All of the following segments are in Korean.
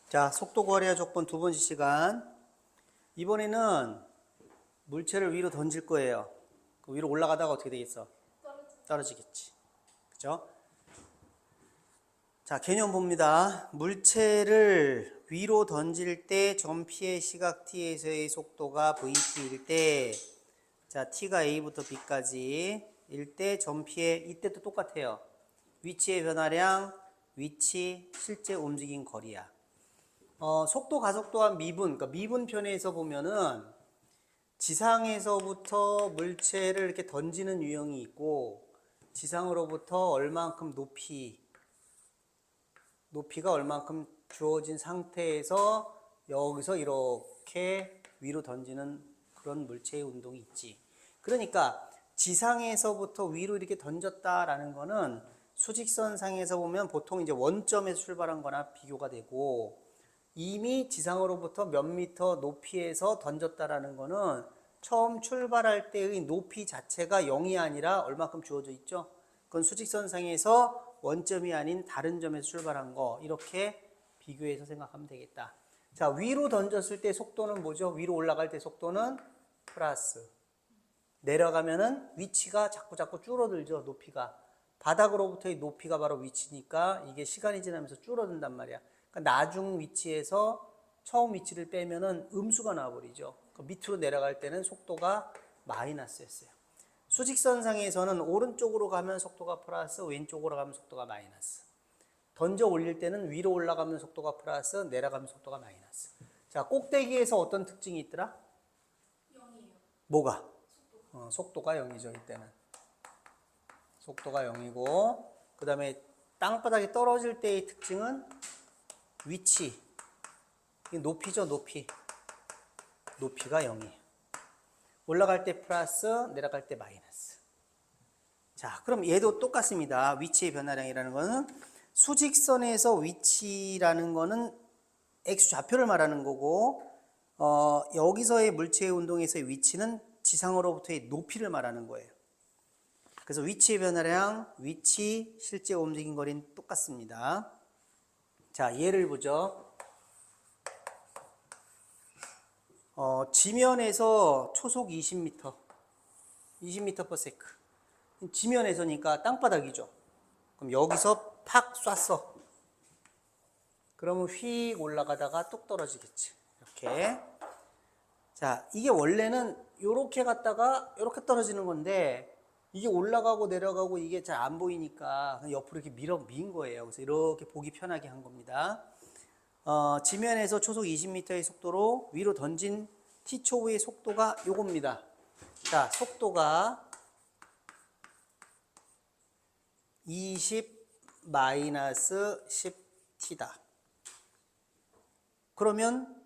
자, 속도 거리와 조건 두 번째 시간. 이번에는 물체를 위로 던질 거예요. 위로 올라가다가 어떻게 되겠어? 떨어지겠지. 그죠? 자, 개념 봅니다. 물체를 위로 던질 때 점피의 시각 t에서의 속도가 vt일 때, 자, t가 a부터 b까지 일 때 점피의 이때도 똑같아요. 위치의 변화량, 위치, 실제 움직인 거리야. 속도 가속도와 미분, 그러니까 미분편에서 보면은 지상에서부터 물체를 이렇게 던지는 유형이 있고, 지상으로부터 얼만큼 높이가 얼만큼 주어진 상태에서 여기서 이렇게 위로 던지는 그런 물체의 운동이 있지. 그러니까 지상에서부터 위로 이렇게 던졌다라는 거는 수직선상에서 보면 보통 이제 원점에서 출발한 거나 비교가 되고, 이미 지상으로부터 몇 미터 높이에서 던졌다라는 거는 처음 출발할 때의 높이 자체가 0이 아니라 얼마큼 주어져 있죠? 그건 수직선상에서 원점이 아닌 다른 점에서 출발한 거, 이렇게 비교해서 생각하면 되겠다. 자, 위로 던졌을 때 속도는 뭐죠? 위로 올라갈 때 속도는 플러스. 내려가면은 위치가 자꾸 줄어들죠, 높이가. 바닥으로부터의 높이가 바로 위치니까 이게 시간이 지나면서 줄어든단 말이야. 그러니까 나중 위치에서 처음 위치를 빼면은 음수가 나와버리죠. 밑으로 내려갈 때는 속도가 마이너스였어요. 수직선상에서는 오른쪽으로 가면 속도가 플러스, 왼쪽으로 가면 속도가 마이너스. 던져 올릴 때는 위로 올라가면 속도가 플러스, 내려가면 속도가 마이너스. 자, 꼭대기에서 어떤 특징이 있더라? 0이에요. 뭐가? 속도가 0이죠, 이때는. 속도가 0이고, 그 다음에 땅바닥에 떨어질 때의 특징은 위치. 높이죠, 높이. 높이가 0이에요. 올라갈 때 플러스, 내려갈 때 마이너스. 자, 그럼 얘도 똑같습니다. 위치의 변화량이라는 거는 수직선에서 위치라는 거는 x 좌표를 말하는 거고, 여기서의 물체의 운동에서의 위치는 지상으로부터의 높이를 말하는 거예요. 그래서 위치의 변화량, 위치, 실제 움직인 거리는 똑같습니다. 자, 예를 보죠. 지면에서 초속 20m, 20m/s. 지면에서니까 땅바닥이죠. 그럼 여기서 팍 쐈어. 그러면 휙 올라가다가 뚝 떨어지겠지. 이렇게. 자, 이게 원래는 이렇게 갔다가 이렇게 떨어지는 건데, 이게 올라가고 내려가고 이게 잘 안 보이니까 옆으로 이렇게 민 거예요. 그래서 이렇게 보기 편하게 한 겁니다. 지면에서 초속 20m의 속도로 위로 던진 t초의 속도가 요겁니다. 자, 속도가 20-10t다. 그러면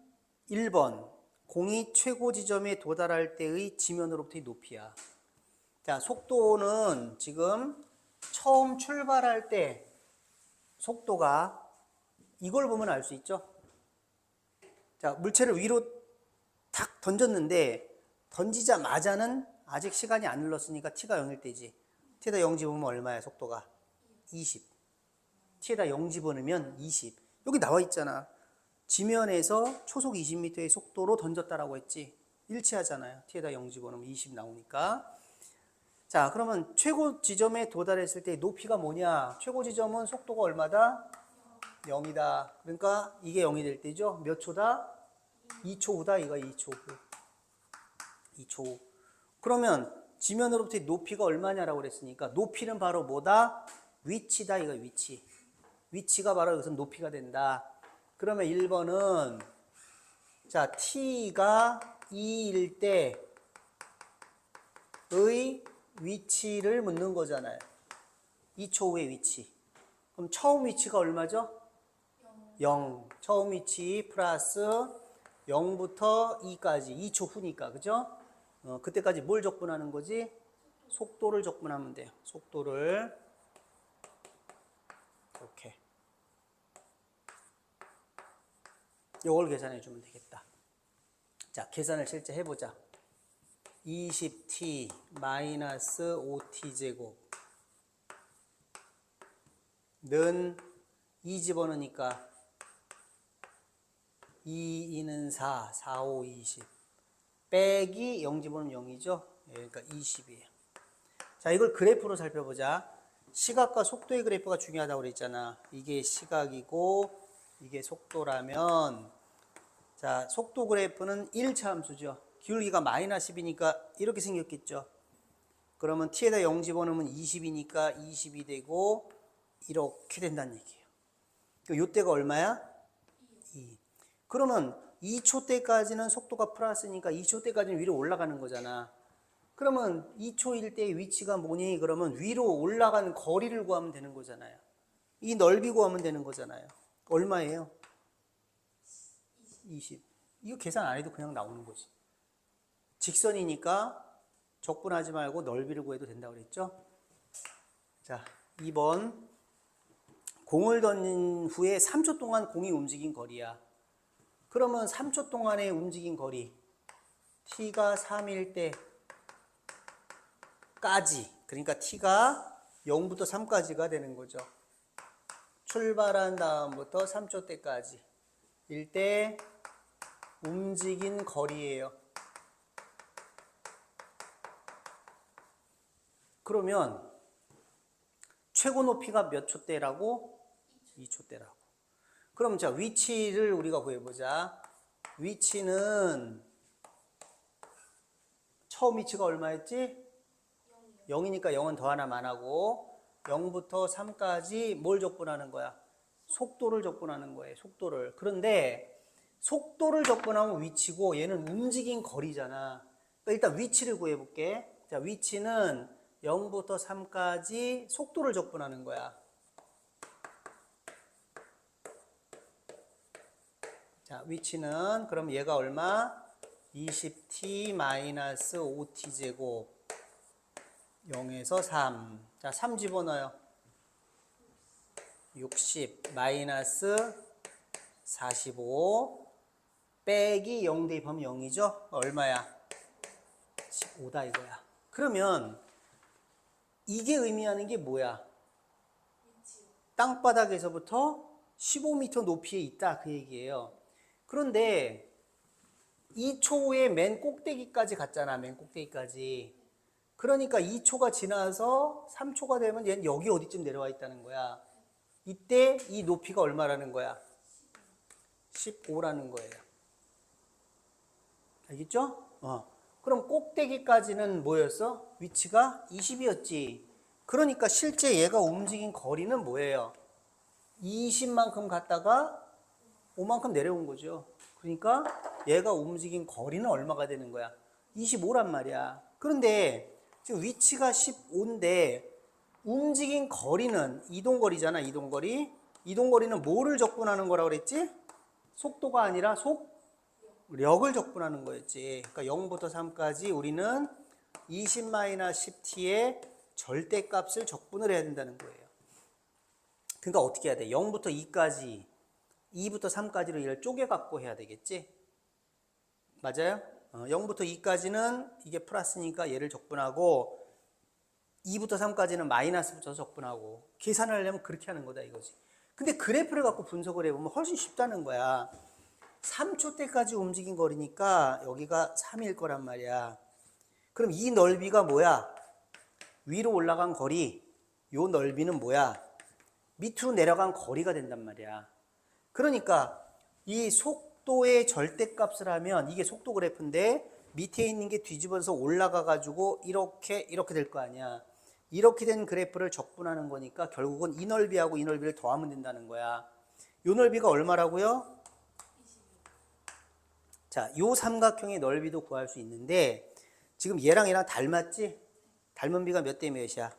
1번, 공이 최고 지점에 도달할 때의 지면으로부터의 높이야. 자, 속도는 지금 처음 출발할 때 속도가 이걸 보면 알 수 있죠? 자, 물체를 위로 탁 던졌는데 던지자마자는 아직 시간이 안 흘렀으니까 t가 0일 때지. t에다 0 집으면 얼마야, 속도가? 20. t에다 0 집어넣으면 20. 여기 나와 있잖아. 지면에서 초속 20m의 속도로 던졌다라고 했지. 일치하잖아요. t에다 0 집어넣으면 20 나오니까. 자, 그러면 최고 지점에 도달했을 때 높이가 뭐냐? 최고 지점은 속도가 얼마다? 0이다. 그러니까 이게 0이 될 때죠. 몇 초다? 2초 후다. 이거 2초 후. 2초 후. 그러면 지면으로부터의 높이가 얼마냐라고 그랬으니까 높이는 바로 뭐다? 위치다. 이거 위치. 위치가 바로 여기서 높이가 된다. 그러면 1번은 자, t가 2일 때의 위치를 묻는 거잖아요. 2초 후의 위치. 그럼 처음 위치가 얼마죠? 0. 처음 위치 플러스 0부터 2까지 2초 후니까, 그죠? 그때까지 뭘 적분하는 거지? 속도를 적분하면 돼요. 속도를 이렇게 이걸 계산해 주면 되겠다. 자, 계산을 실제 해보자. 20t 마이너스 5t 제곱 는 2 집어넣으니까 2, 2는 4, 4, 5, 20. 빼기 0 집어넣으면 0이죠. 그러니까 20이에요. 자, 이걸 그래프로 살펴보자. 시각과 속도의 그래프가 중요하다고 그랬잖아. 이게 시각이고 이게 속도라면, 자, 속도 그래프는 1차 함수죠. 기울기가 마이너스 10이니까 이렇게 생겼겠죠. 그러면 t에다 0 집어넣으면 20이니까 20이 되고 이렇게 된다는 얘기예요. 요때가 얼마야? 2. 그러면 2초 때까지는 속도가 플러스니까 2초 때까지는 위로 올라가는 거잖아. 그러면 2초일 때 위치가 뭐니? 그러면 위로 올라간 거리를 구하면 되는 거잖아요. 이 넓이 구하면 되는 거잖아요. 얼마예요? 20. 이거 계산 안 해도 그냥 나오는 거지. 직선이니까 적분하지 말고 넓이를 구해도 된다고 그랬죠? 자, 2번. 공을 던진 후에 3초 동안 공이 움직인 거리야. 그러면 3초 동안에 움직인 거리, t가 3일 때까지, 그러니까 t가 0부터 3까지가 되는 거죠. 출발한 다음부터 3초 때까지 일 때 움직인 거리예요. 그러면 최고 높이가 몇 초 때라고? 2초 때라고. 그럼 자, 위치를 우리가 구해보자. 위치는 처음 위치가 얼마였지? 0이니까 0은 더 하나만 하고 0부터 3까지 뭘 적분하는 거야? 속도를 적분하는 거예요. 속도를. 그런데 속도를 적분하면 위치고 얘는 움직인 거리잖아. 그러니까 일단 위치를 구해볼게. 자, 위치는 0부터 3까지 속도를 적분하는 거야. 자, 위치는 그럼 얘가 얼마? 20t-5t 제곱 0에서 3. 자, 3 집어넣어요. 60 마이너스 45 빼기 0 대입하면 0이죠? 얼마야? 15다 이거야. 그러면 이게 의미하는 게 뭐야? 땅바닥에서부터 15m 높이에 있다 그 얘기예요. 그런데 2초에 맨 꼭대기까지 갔잖아. 맨 꼭대기까지. 그러니까 2초가 지나서 3초가 되면 얘는 여기 어디쯤 내려와 있다는 거야. 이때 이 높이가 얼마라는 거야? 15라는 거예요. 알겠죠? 그럼 꼭대기까지는 뭐였어? 위치가 20이었지. 그러니까 실제 얘가 움직인 거리는 뭐예요? 20만큼 갔다가 5만큼 내려온 거죠. 그러니까 얘가 움직인 거리는 얼마가 되는 거야? 25란 말이야. 그런데 지금 위치가 15인데 움직인 거리는 이동거리잖아. 이동거리. 이동거리는 뭐를 적분하는 거라고 그랬지? 속도가 아니라 속력을 적분하는 거였지. 그러니까 0부터 3까지 우리는 20-10t의 절대값을 적분을 해야 된다는 거예요. 그러니까 어떻게 해야 돼? 0부터 2까지, 2부터 3까지로 얘를 쪼개갖고 해야 되겠지? 맞아요? 0부터 2까지는 이게 플러스니까 얘를 적분하고 2부터 3까지는 마이너스 붙여서 적분하고 계산을 하려면 그렇게 하는 거다 이거지. 근데 그래프를 갖고 분석을 해보면 훨씬 쉽다는 거야. 3초 때까지 움직인 거리니까 여기가 3일 거란 말이야. 그럼 이 넓이가 뭐야? 위로 올라간 거리. 요 넓이는 뭐야? 밑으로 내려간 거리가 된단 말이야. 그러니까 이 속도의 절대값을 하면 이게 속도 그래프인데 밑에 있는 게 뒤집어서 올라가 가지고 이렇게 될 거 아니야. 이렇게 된 그래프를 적분하는 거니까 결국은 이 넓이하고 이 넓이를 더하면 된다는 거야. 요 넓이가 얼마라고요? 자, 요 삼각형의 넓이도 구할 수 있는데 지금 얘랑 닮았지? 닮은 비가 몇 대 몇이야?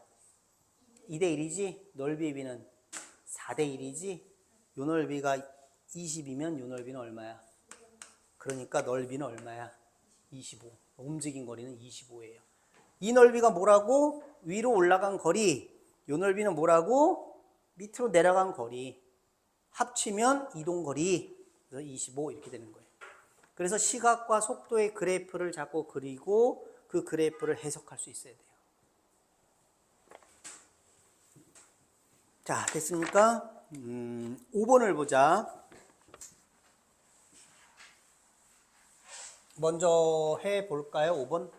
2대 1이지? 넓이의 비는 4대 1이지? 요 넓이가 20이면 요 넓이는 얼마야? 그러니까 넓이는 얼마야? 25. 움직인 거리는 25예요. 이 넓이가 뭐라고? 위로 올라간 거리. 요 넓이는 뭐라고? 밑으로 내려간 거리. 합치면 이동 거리. 그래서 25 이렇게 되는 거예요. 그래서 시각과 속도의 그래프를 잡고 그리고 그 그래프를 해석할 수 있어야 돼요. 자, 됐습니까? 5번을 보자. 먼저 해 볼까요? 5번.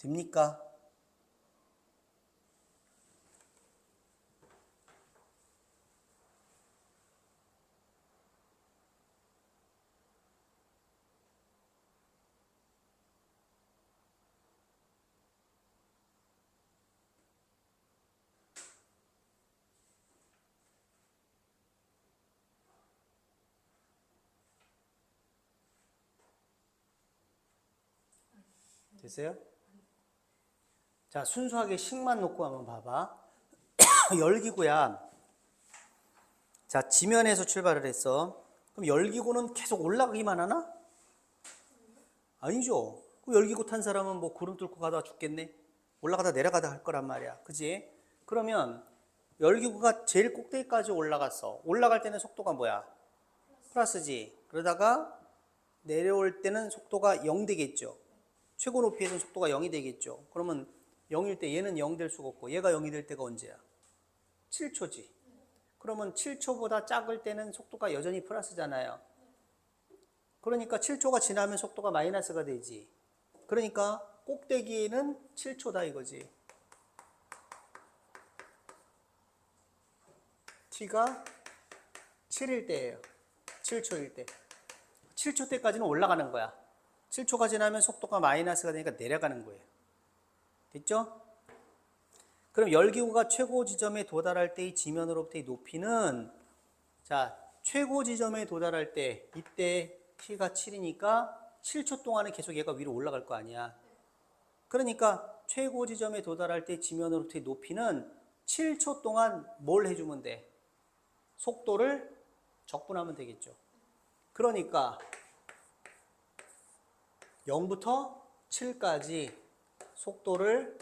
됩니까? 됐어요? 자, 순수하게 식만 놓고 한번 봐봐. 열기구야. 자, 지면에서 출발을 했어. 그럼 열기구는 계속 올라가기만 하나? 아니죠. 그 열기구 탄 사람은 뭐 구름 뚫고 가다가 죽겠네? 올라가다 내려가다 할 거란 말이야. 그지? 그러면 열기구가 제일 꼭대기까지 올라갔어. 올라갈 때는 속도가 뭐야? 플러스지. 그러다가 내려올 때는 속도가 0 되겠죠. 최고 높이에서는 속도가 0이 되겠죠. 그러면 0일 때 얘는 0 될 수가 없고 얘가 0이 될 때가 언제야? 7초지. 그러면 7초보다 작을 때는 속도가 여전히 플러스잖아요. 그러니까 7초가 지나면 속도가 마이너스가 되지. 그러니까 꼭대기에는 7초다 이거지. t가 7일 때예요. 7초일 때. 7초 때까지는 올라가는 거야. 7초가 지나면 속도가 마이너스가 되니까 내려가는 거예요. 됐죠? 그럼 열기구가 최고 지점에 도달할 때의 지면으로부터의 높이는, 자, 최고 지점에 도달할 때 이때 t가 7이니까 7초 동안은 계속 얘가 위로 올라갈 거 아니야. 그러니까 최고 지점에 도달할 때 지면으로부터의 높이는 7초 동안 뭘 해주면 돼? 속도를 적분하면 되겠죠. 그러니까 0부터 7까지 속도를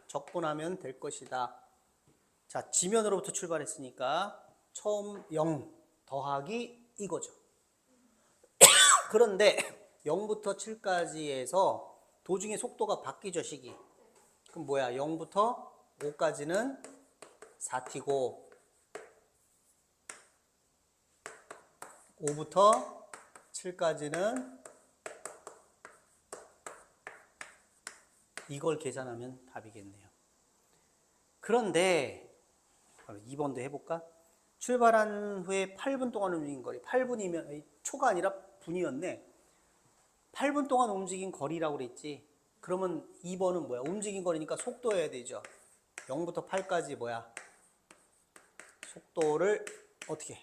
적분하면 될 것이다. 자, 지면으로부터 출발했으니까 처음 0 더하기 이거죠. 그런데 0부터 7까지에서 도중에 속도가 바뀌죠, 식이. 그럼 뭐야? 0부터 5까지는 4t고 5부터 7까지는 이걸 계산하면 답이겠네요. 그런데 2번도 해볼까? 출발한 후에 8분 동안 움직인 거리. 8분이면 초가 아니라 분이었네. 8분 동안 움직인 거리라고 그랬지. 그러면 2번은 뭐야? 움직인 거리니까 속도여야 되죠. 0부터 8까지 뭐야? 속도를 어떻게 해?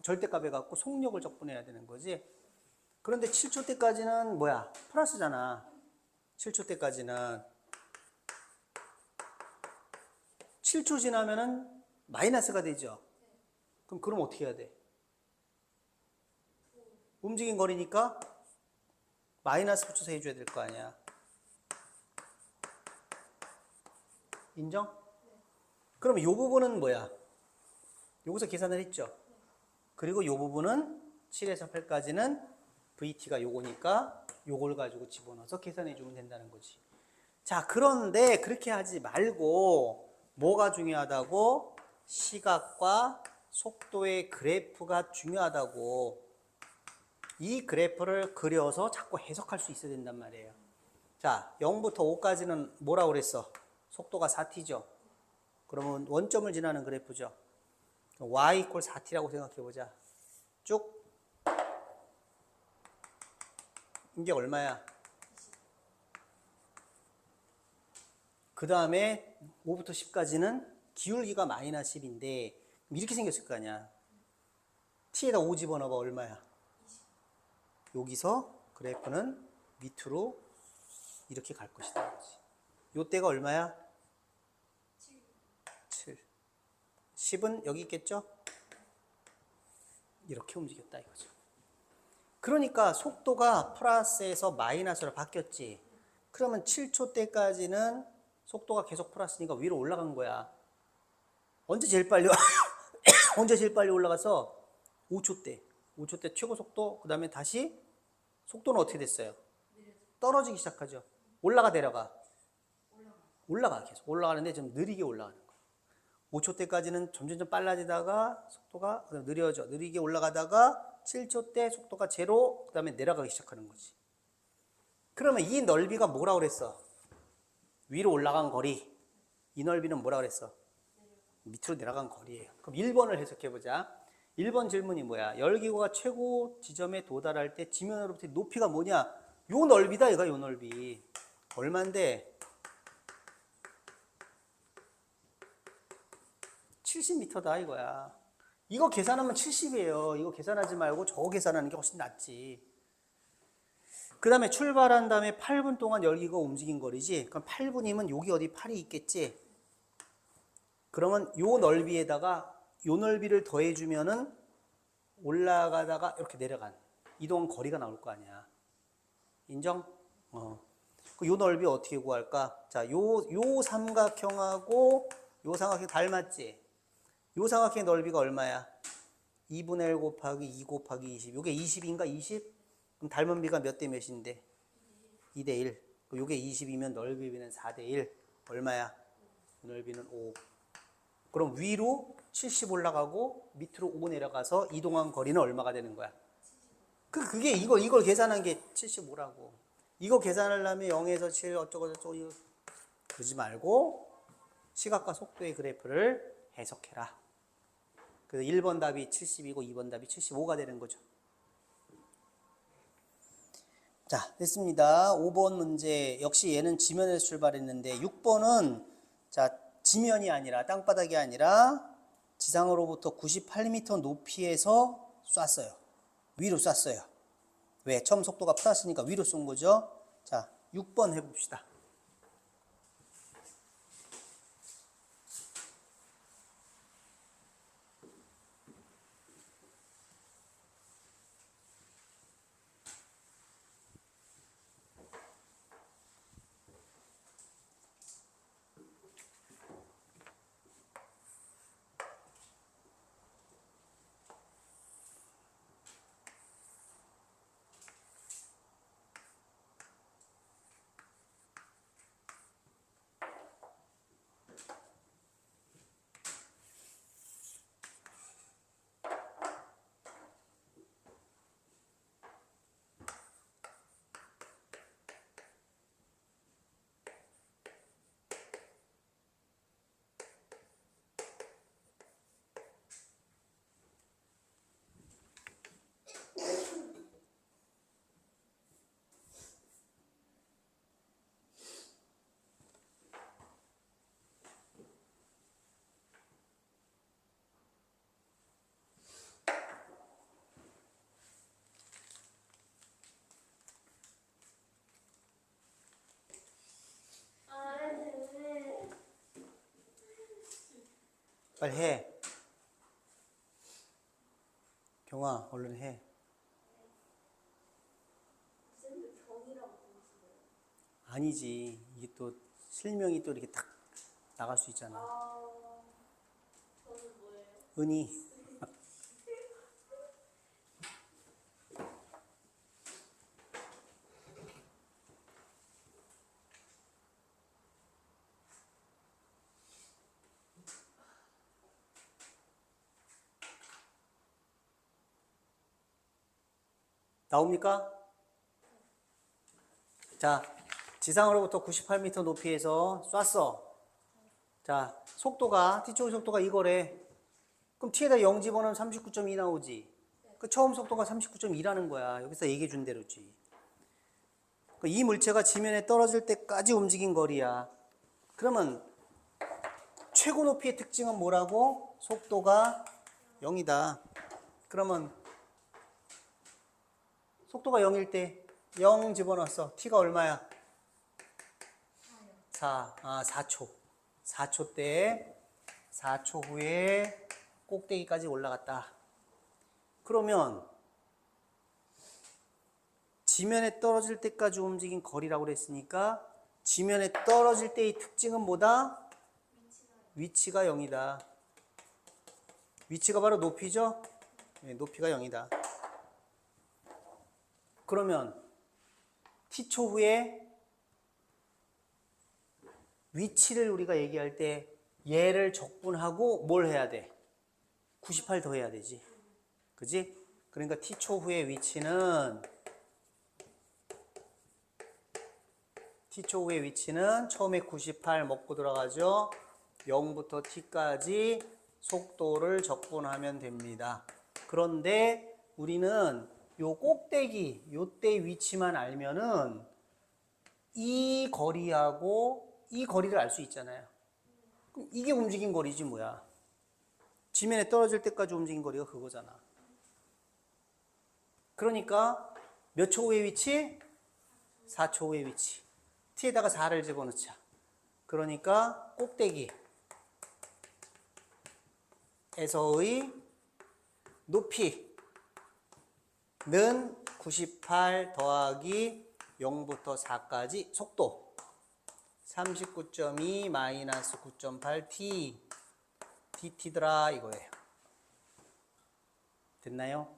절대값에 갖고 속력을 적분해야 되는 거지. 그런데 7초 때까지는 뭐야? 플러스잖아. 7초 때까지는 7초 지나면은 마이너스가 되죠. 그럼 어떻게 해야 돼? 움직인 거리니까 마이너스 붙여서 해줘야 될 거 아니야. 인정? 그럼 이 부분은 뭐야? 여기서 계산을 했죠. 그리고 이 부분은 7에서 8까지는 VT가 요거니까 요걸 가지고 집어넣어서 계산해 주면 된다는 거지. 자, 그런데 그렇게 하지 말고 뭐가 중요하다고? 시각과 속도의 그래프가 중요하다고. 이 그래프를 그려서 자꾸 해석할 수 있어야 된단 말이에요. 자, 0부터 5까지는 뭐라고 그랬어? 속도가 4t죠. 그러면 원점을 지나는 그래프죠. y = 4t라고 생각해 보자. 쭉. 이게 얼마야? 그 다음에 5부터 10까지는 기울기가 -10인데 이렇게 생겼을 거 아니야. t에다 5 집어넣어봐. 얼마야? 여기서 그래프는 밑으로 이렇게 갈 것이다. 요 때가 얼마야? 7. 10은 여기 있겠죠? 이렇게 움직였다 이거죠. 그러니까 속도가 플러스에서 마이너스로 바뀌었지. 그러면 7초 때까지는 속도가 계속 플러스니까 위로 올라간 거야. 언제 제일 빨리 언제 제일 빨리 올라가서 5초 때. 5초 때 최고 속도, 그 다음에 다시 속도는 어떻게 됐어요? 떨어지기 시작하죠. 올라가 내려가? 올라가 계속. 올라가는데 좀 느리게 올라가는 거야. 5초 때까지는 점점 빨라지다가 속도가 느려져. 느리게 올라가다가 7초 때 속도가 제로, 그 다음에 내려가기 시작하는 거지. 그러면 이 넓이가 뭐라고 그랬어? 위로 올라간 거리. 이 넓이는 뭐라고 그랬어? 밑으로 내려간 거리예요. 그럼 1번을 해석해보자. 1번 질문이 뭐야? 열기구가 최고 지점에 도달할 때 지면으로부터 높이가 뭐냐? 요 넓이다 이거. 요 넓이 얼만데? 70m다 이거야. 이거 계산하면 70이에요. 이거 계산하지 말고 저거 계산하는 게 훨씬 낫지. 그 다음에 출발한 다음에 8분 동안 열기구가 움직인 거리지. 그럼 8분이면 여기 어디 8이 있겠지. 그러면 요 넓이에다가 요 넓이를 더해주면은 올라가다가 이렇게 내려간 이동 거리가 나올 거 아니야. 인정? 요 넓이 어떻게 구할까? 자, 요 삼각형하고 요 삼각형 닮았지? 요 삼각형의 넓이가 얼마야? 2분의 1 곱하기 2 곱하기 20. 요게 20인가 20? 그럼 닮은 비가 몇 대 몇인데? 2대 1. 요게 20이면 넓이는 4대 1. 얼마야? 넓이는 5. 그럼 위로 70 올라가고 밑으로 5 내려가서 이동한 거리는 얼마가 되는 거야? 그게 이걸 계산한 게 75라고. 이거 계산하려면 0에서 7 어쩌고 그러지 말고 시각과 속도의 그래프를 해석해라. 그래서 1번 답이 70이고 2번 답이 75가 되는 거죠. 자, 됐습니다. 5번 문제 역시 얘는 지면에서 출발했는데 6번은 자, 지면이 아니라 땅바닥이 아니라 지상으로부터 98m 높이에서 쐈어요. 위로 쐈어요. 왜? 처음 속도가 플러스니까 위로 쏜 거죠. 자, 6번 해봅시다. 빨리 해. 경아, 얼른 해. 아니지. 이게 또 실명이 또 이렇게 딱 나갈 수 있잖아. 저는 뭐예요? 은희. 나옵니까? 자, 지상으로부터 98m 높이에서 쐈어. 자, 속도가, T쪽의 속도가 이거래. 그럼 T에다 0 집어넣으면 39.2 나오지. 그 처음 속도가 39.2라는 거야. 여기서 얘기해 준 대로지. 이 물체가 지면에 떨어질 때까지 움직인 거리야. 그러면 최고 높이의 특징은 뭐라고? 속도가 0이다. 그러면 속도가 0일 때 0 집어넣었어. t가 얼마야? 4초. 4초 때 4초 후에 꼭대기까지 올라갔다. 그러면 지면에 떨어질 때까지 움직인 거리라고 그랬으니까 지면에 떨어질 때의 특징은 뭐다? 위치가 0이다. 위치가 바로 높이죠? 네, 높이가 0이다. 그러면 t초 후에 위치를 우리가 얘기할 때 얘를 적분하고 뭘 해야 돼? 98 더 해야 되지. 그지? 그러니까 t초 후의 위치는 처음에 98 먹고 들어가죠. 0부터 t까지 속도를 적분하면 됩니다. 그런데 우리는 요 꼭대기, 요때 위치만 알면은 이 거리하고 이 거리를 알 수 있잖아요. 그럼 이게 움직인 거리지 뭐야. 지면에 떨어질 때까지 움직인 거리가 그거잖아. 그러니까 몇 초 후의 위치? 4초 후의 위치. t에다가 4를 집어넣자. 그러니까 꼭대기에서의 높이는 98 더하기 0부터 4까지 속도 39.2 마이너스 9.8 t dt더라 이거예요. 됐나요?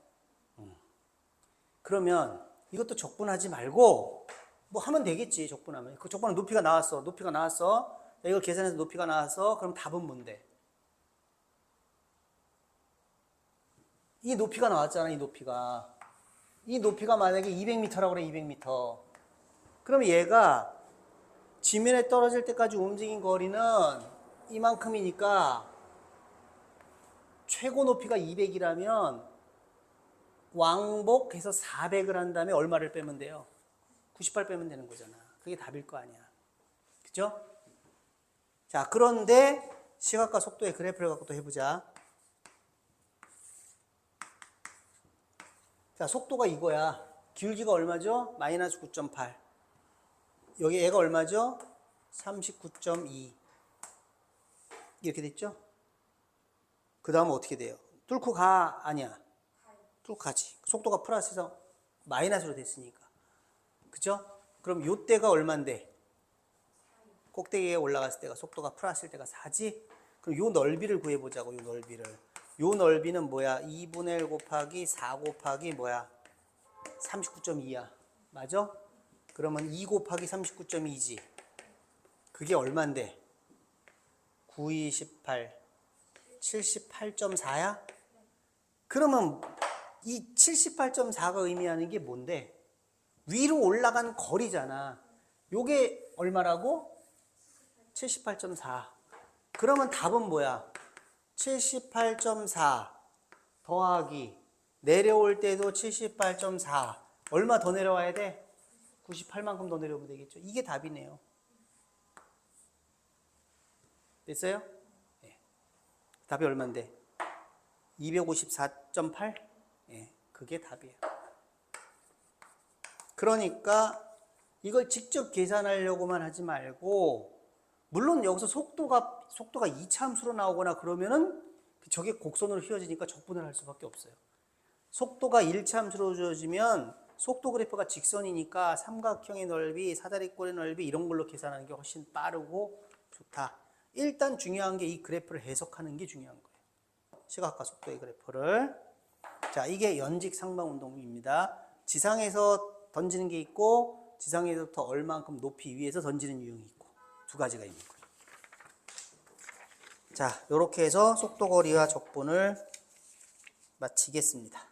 그러면 이것도 적분하지 말고 뭐 하면 되겠지. 적분하면. 그 적분은 높이가 나왔어. 이걸 계산해서 높이가 나왔어. 그럼 답은 뭔데? 이 높이가 나왔잖아. 이 높이가 만약에 200m라고 그래. 200m. 그럼 얘가 지면에 떨어질 때까지 움직인 거리는 이만큼이니까 최고 높이가 200이라면 왕복해서 400을 한 다음에 얼마를 빼면 돼요? 98 빼면 되는 거잖아. 그게 답일 거 아니야. 그죠? 자, 그런데 시각과 속도의 그래프를 갖고 또 해보자. 자, 속도가 이거야. 기울기가 얼마죠? 마이너스 9.8. 여기 얘가 얼마죠? 39.2. 이렇게 됐죠? 그 다음은 어떻게 돼요? 뚫고 가? 아니야. 뚫고 가지. 속도가 플러스에서 마이너스로 됐으니까. 그죠? 그럼 요 때가 얼만데? 꼭대기에 올라갔을 때가 속도가 플러스일 때가 4지? 그럼 요 넓이를 구해보자고. 요 넓이를. 요 넓이는 뭐야? 2분의 1 곱하기 4 곱하기 뭐야? 39.2야. 맞아? 그러면 2 곱하기 39.2지. 그게 얼만데? 9, 2, 18. 78.4야? 그러면 이 78.4가 의미하는 게 뭔데? 위로 올라간 거리잖아. 요게 얼마라고? 78.4. 그러면 답은 뭐야? 78.4 더하기 내려올 때도 78.4. 얼마 더 내려와야 돼? 98만큼 더 내려오면 되겠죠. 이게 답이네요. 됐어요? 네. 답이 얼만데? 254.8? 네, 그게 답이에요. 그러니까 이걸 직접 계산하려고만 하지 말고, 물론 여기서 속도가 2차함수로 나오거나 그러면은 저게 곡선으로 휘어지니까 적분을 할 수밖에 없어요. 속도가 1차함수로 주어지면 속도 그래프가 직선이니까 삼각형의 넓이, 사다리꼴의 넓이 이런 걸로 계산하는 게 훨씬 빠르고 좋다. 일단 중요한 게 이 그래프를 해석하는 게 중요한 거예요. 시각과 속도의 그래프를. 자, 이게 연직 상방 운동입니다. 지상에서 던지는 게 있고 지상에서부터 얼만큼 높이 위에서 던지는 유형이 있고 두 가지가 있는 거예요. 자, 이렇게 해서 속도거리와 적분을 마치겠습니다.